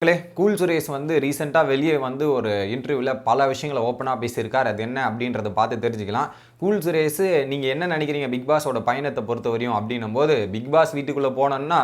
Cool Suresh வந்து ரீசெண்டாக வெளியே வந்து ஒரு இன்டர்வியூவில் பல விஷயங்களை ஓப்பனாக பேசியிருக்கார். அது என்ன அப்படின்றத பார்த்து தெரிஞ்சுக்கலாம். கூல் சுரேஷ், நீங்கள் என்ன நினைக்கிறீங்க பிக் பாஸோட பயணத்தை பொறுத்த வரையும் அப்படின்னும் போது, பிக் பாஸ் வீட்டுக்குள்ளே போனோன்னா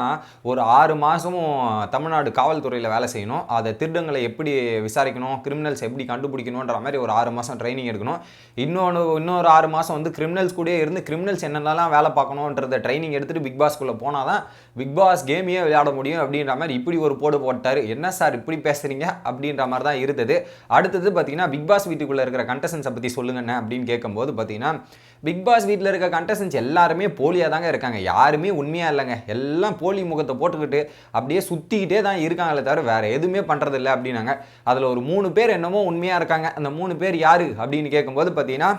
ஒரு 6 மாதமும் தமிழ்நாடு காவல்துறையில் வேலை செய்யணும். அதை திருடங்களை எப்படி விசாரிக்கணும், கிரிமினல்ஸ் எப்படி கண்டுபிடிக்கணுன்ற மாதிரி ஒரு 6 மாதம் ட்ரைனிங் எடுக்கணும். இன்னொரு 6 மாதம் வந்து கிரிமினல்ஸ் கூட இருந்து கிரிமினல்ஸ் என்னென்னலாம் வேலை பார்க்கணுன்றத ட்ரைனிங் எடுத்துகிட்டு பிக் பாஸ்க்குள்ளே போனால் தான் பிக் பாஸ் கேமையே விளையாட முடியும் அப்படின்ற மாதிரி இப்படி ஒரு போடு போட்டார். என்ன சார் இப்படி பேசுறீங்க அப்படின்ற மாதிரி தான் இருந்தது. அடுத்தது பார்த்தீங்கன்னா பிக் பாஸ் வீட்டுக்குள்ளே இருக்கிற கண்டஸ்டன்ஸை பற்றி சொல்லுங்கண்ணே அப்படின்னு கேட்கும்போது பார்த்தீங்கன்னா, பிக் பாஸ் வீட்டில் இருக்க கண்டஸ்டன்ஸ் எல்லாருமே போலியாக தாங்க இருக்காங்க. யாருமே உண்மையாக இல்லைங்க. எல்லாம் போலி முகத்தை போட்டுக்கிட்டு அப்படியே சுற்றிக்கிட்டே தான் இருக்காங்களே தவிர வேறு எதுவுமே பண்ணுறதில்லை அப்படின்னாங்க. அதில் ஒரு 3 பேர் என்னமோ உண்மையாக இருக்காங்க. அந்த 3 பேர் யார் அப்படின்னு கேட்கும்போது பார்த்தீங்கன்னா,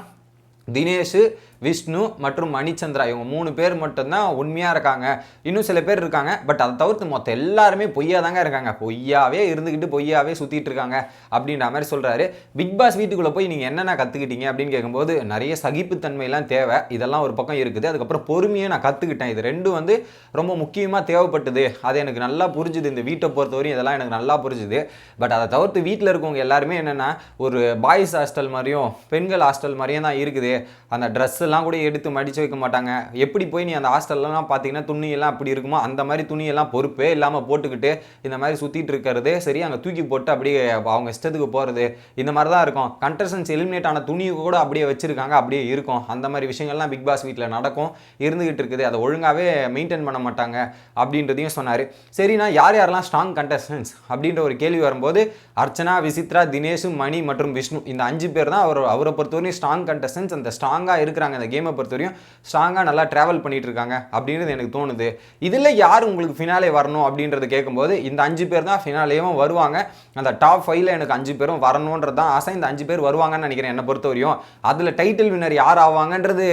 தினேஷ், விஷ்ணு மற்றும் மணிச்சந்திரா, இவங்க 3 பேர் மட்டும்தான் உண்மையாக இருக்காங்க. இன்னும் சில பேர் இருக்காங்க, பட் அதை தவிர்த்து மொத்தம் எல்லாருமே பொய்யா தாங்க இருக்காங்க. பொய்யாவே இருந்துக்கிட்டு பொய்யாவே சுற்றிட்டு இருக்காங்க அப்படின்ற மாதிரி சொல்கிறாரு. பிக் பாஸ் வீட்டுக்குள்ளே போய் நீங்கள் என்னென்ன கற்றுக்கிட்டீங்க அப்படின்னு கேட்கும்போது, நிறைய சகிப்புத்தன்மையெல்லாம் தேவை, இதெல்லாம் ஒரு பக்கம் இருக்குது. அதுக்கப்புறம் பொறுமையை நான் கற்றுக்கிட்டேன். இது ரெண்டும் வந்து ரொம்ப முக்கியமாக தேவைப்பட்டது. அது எனக்கு நல்லா புரிஞ்சுது. இந்த வீட்டை பொறுத்தவரையும் இதெல்லாம் எனக்கு நல்லா புரிஞ்சுது. பட் அதை தவிர்த்து வீட்டில் இருக்கவங்க எல்லாருமே என்னென்னா, ஒரு பாய்ஸ் ஹாஸ்டல் மாதிரியும் பெண்கள் ஹாஸ்டல் மாதிரியும் தான் இருக்குது. அந்த ட்ரெஸ் எல்லாம் கூட எடுத்து மடிச்சு வைக்க மாட்டாங்க. எப்படி போய் நீ அந்த ஹாஸ்டல்லாம் பார்த்தீங்கன்னா துணியெல்லாம் அப்படி இருக்குமோ அந்த மாதிரி துணியெல்லாம் பொறுப்பே இல்லாமல் போட்டுக்கிட்டு இந்த மாதிரி சுற்றிட்டு இருக்கிறது சரி, அங்கே தூக்கி போட்டு அப்படியே அவங்க இஷ்டத்துக்கு போகிறது, இந்த மாதிரி தான் இருக்கும். கண்டஸ்டன்ஸ் எலிமினேட் ஆன துணியை கூட அப்படியே வச்சிருக்காங்க, அப்படியே இருக்கும். அந்த மாதிரி விஷயங்கள்லாம் பிக் பாஸ் வீட்டில் நடக்கும், இருந்துகிட்டு இருக்குது. அதை ஒழுங்காகவே மெயின்டைன் பண்ண மாட்டாங்க அப்படின்றதையும் சொன்னார். சரிண்ணா, யார் யாரெல்லாம் ஸ்ட்ராங் கண்டஸ்டன்ஸ் அப்படின்ற ஒரு கேள்வி வரும்போது, அர்ச்சனா, விசித்ரா, தினேஷ், மணி மற்றும் விஷ்ணு, இந்த 5 பேர் தான் அவரை பொறுத்தவரையும் ஸ்ட்ராங் கண்டஸ்டன்ஸ். அந்த ஸ்ட்ராங்காக இருக்கிறாங்க, இந்த கேமை பொறுத்தவரையும் ஸ்ட்ராங்காக நல்லா ட்ராவல் பண்ணிட்டு இருக்காங்க அப்படின்றது எனக்கு தோணுது. இதில் யார் உங்களுக்கு ஃபினாலே வரணும் அப்படின்றது கேட்கும்போது, இந்த 5 பேர் தான் ஃபினாலேயும் வருவாங்க. அந்த டாப் 5ல் எனக்கு 5 பேரும் வரணுன்றது தான் ஆசை. இந்த 5 பேர் வருவாங்கன்னு நினைக்கிறேன் என்னை பொறுத்தவரையும். அதில் டைட்டில் வின்னர் யார் ஆவாங்கன்றது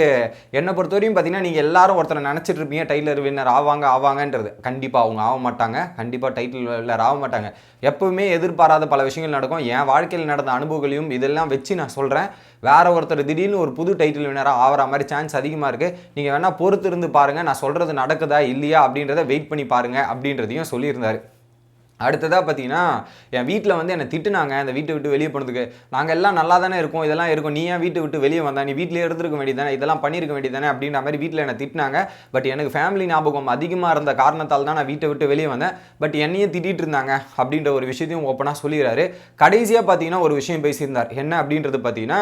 என்னை பொறுத்தவரையும் பார்த்தீங்கன்னா, நீங்கள் எல்லாரும் ஒருத்தரை நினச்சிட்டு இருப்பீங்க டைட்டில் வின்னர் ஆவாங்கன்றது. கண்டிப்பாக அவங்க ஆக மாட்டாங்க. கண்டிப்பாக டைட்டில் வின்னர் ஆக மாட்டாங்க. எப்பவுமே எதிர்பாராத பல விஷயங்கள் நடக்கும். என் வாழ்க்கையில் நடந்த அனுபவங்களையும் இதெல்லாம் வச்சு நான் சொல்கிறேன். வேற ஒருத்தர் திடீர்னு ஒரு புது டைட்டில் வினராக ஆகிற மாதிரி சான்ஸ் அதிகமாக இருக்குது. நீங்கள் வேணால் பொறுத்து இருந்து பாருங்கள், நான் சொல்கிறது நடக்குதா இல்லையா அப்படின்றத வெயிட் பண்ணி பாருங்கள் அப்படின்றதையும் சொல்லியிருந்தார். அடுத்ததாக பார்த்தீங்கன்னா, என் வீட்டில் வந்து என்னை திட்டுனாங்க இந்த வீட்டை விட்டு வெளியே போனதுக்கு. நாங்கள் எல்லாம் நல்லா தானே இருக்கோம், இதெல்லாம் இருக்கும், நீ ஏன் வீட்டை விட்டு வெளியே வந்தா, நீ வீட்டிலே இருந்திருக்க வேண்டியதானே, இதெல்லாம் பண்ணியிருக்க வேண்டியதானே அப்படின்ற மாதிரி வீட்டில் என்னை திட்டினாங்க. பட் எனக்கு ஃபேமிலி ஞாபகம் அதிகமாக இருந்த காரணத்தால் தான் நான் வீட்டை விட்டு வெளியே வந்தேன். பட் என்னையும் திட்டிகிட்டு இருந்தாங்க அப்படின்ற ஒரு விஷயத்தையும் ஓப்பனாக சொல்லிடுறாரு. கடைசியாக பார்த்தீங்கன்னா ஒரு விஷயம் பேசியிருந்தார். என்ன அப்படின்றது பார்த்தீங்கன்னா,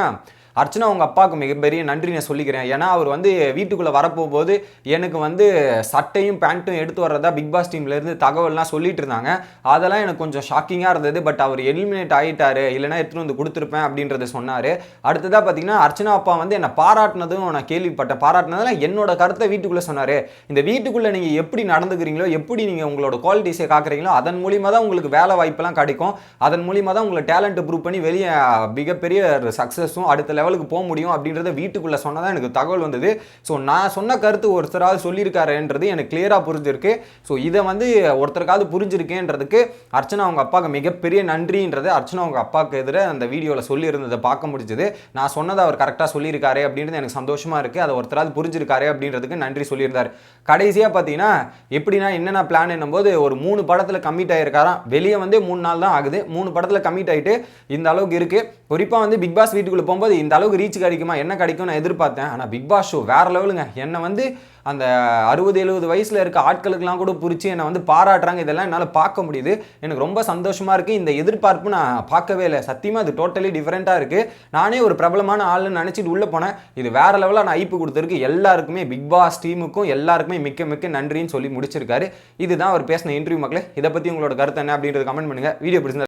அர்ச்சனா அவங்க அப்பாவுக்கு மிகப்பெரிய நன்றி நான் சொல்லிக்கிறேன். ஏன்னா அவர் வந்து வீட்டுக்குள்ளே வரப்போகும்போது எனக்கு வந்து சட்டையும் பேண்ட்டும் எடுத்து வர்றதா பிக் பாஸ் டீம்லேருந்து தகவல்லாம் சொல்லிட்டு இருந்தாங்க. அதெல்லாம் எனக்கு கொஞ்சம் ஷாக்கிங்காக இருந்தது. பட் அவர் எலிமினேட் ஆகிட்டார், இல்லைனா எடுத்துகிட்டு வந்து கொடுத்துருப்பேன் அப்படின்றத சொன்னார். அடுத்ததாக பார்த்தீங்கன்னா, அர்ச்சனா அப்பா வந்து என்னை பாராட்டினதும் நான் கேள்விப்பட்டேன். பாராட்டினதில் என்னோட கருத்தை வீட்டுக்குள்ளே சொன்னார். இந்த வீட்டுக்குள்ளே நீங்கள் எப்படி நடந்துக்கிறீங்களோ, எப்படி நீங்கள் உங்களோட குவாலிட்டிஸை காக்குறீங்களோ, அதன் மூலியமாக தான் உங்களுக்கு வேலை வாய்ப்பெல்லாம் கிடைக்கும். அதன் மூலியமாக தான் உங்களை டேலண்ட்டை ப்ரூவ் பண்ணி வெளியே மிகப்பெரிய சக்ஸஸும் அடுத்த லெவலுக்கு போக முடியும் அப்படின்றத வீட்டுக்குள்ளே சொன்னதான் எனக்கு தகவல் வந்தது. ஸோ நான் சொன்ன கருத்து ஒருத்தராவது சொல்லியிருக்காருன்றது எனக்கு கிளியராக புரிஞ்சிருக்கு. ஸோ இதை வந்து ஒருத்தருக்காவது புரிஞ்சிருக்கேன்றதுக்கு அர்ச்சனா அவங்க அப்பாவுக்கு மிகப்பெரிய நன்றின்றது அர்ச்சனா அவங்க அப்பாவுக்கு எதிராக அந்த வீடியோவில் சொல்லியிருந்ததை பார்க்க முடிஞ்சது. நான் சொன்னதை அவர் கரெக்டாக சொல்லியிருக்காரு அப்படின்றது எனக்கு சந்தோஷமாக இருக்குது. அதை ஒருத்தராவது புரிஞ்சிருக்காரு அப்படின்றதுக்கு நன்றி சொல்லியிருந்தார். கடைசியாக பார்த்தீங்கன்னா, எப்படின்னா என்னென்ன பிளான் என்னும்போது, ஒரு 3 படத்தில் கமிட் ஆகியிருக்காராம். வெளியே வந்து 3 நாள் தான் ஆகுது. 3 படத்தில் கமிட் ஆகிட்டு இந்த அளவுக்கு இருக்குது. குறிப்பாக வந்து பிக் பாஸ் வீட்டுக்குள்ளே போகும்போது இந்த அளவுக்கு ரீச் கிடைக்குமா, என்ன கிடைக்கும் நான் எதிர்பார்த்தேன். ஆனால் பிக் பாஸ் ஷோ வேறு லெவலுங்க. என்னை வந்து அந்த 60-70 வயசில் இருக்க ஆட்களுக்கெல்லாம் கூட பிடிச்சி என்னை வந்து பாராட்டுறாங்க. இதெல்லாம் என்னால் பார்க்க முடியுது. எனக்கு ரொம்ப சந்தோஷமாக இருக்குது. இந்த எதிர்பார்ப்பு நான் பார்க்கவே இல்லை. சத்தியமாக அது டோட்டலி டிஃப்ரெண்ட்டாக இருக்குது. நானே ஒரு பிரபலமான ஆள்னு நினச்சிட்டு உள்ளே போனேன். இது வேறு லெவலில் நான் ஐப்பு கொடுத்துருக்கு. எல்லாருக்குமே பிக் பாஸ் டீமுக்கும் எல்லாருக்குமே மிக்க மிக்க நன்றின்னு சொல்லி முடிச்சிருக்காரு. இதுதான் அவர் பேசின இன்டர்வியூ. மக்களே, இதை பற்றி உங்களோட கருத்து என்ன அப்படின்றது கமெண்ட் பண்ணுங்கள். வீடியோ பிடிச்சிருந்தா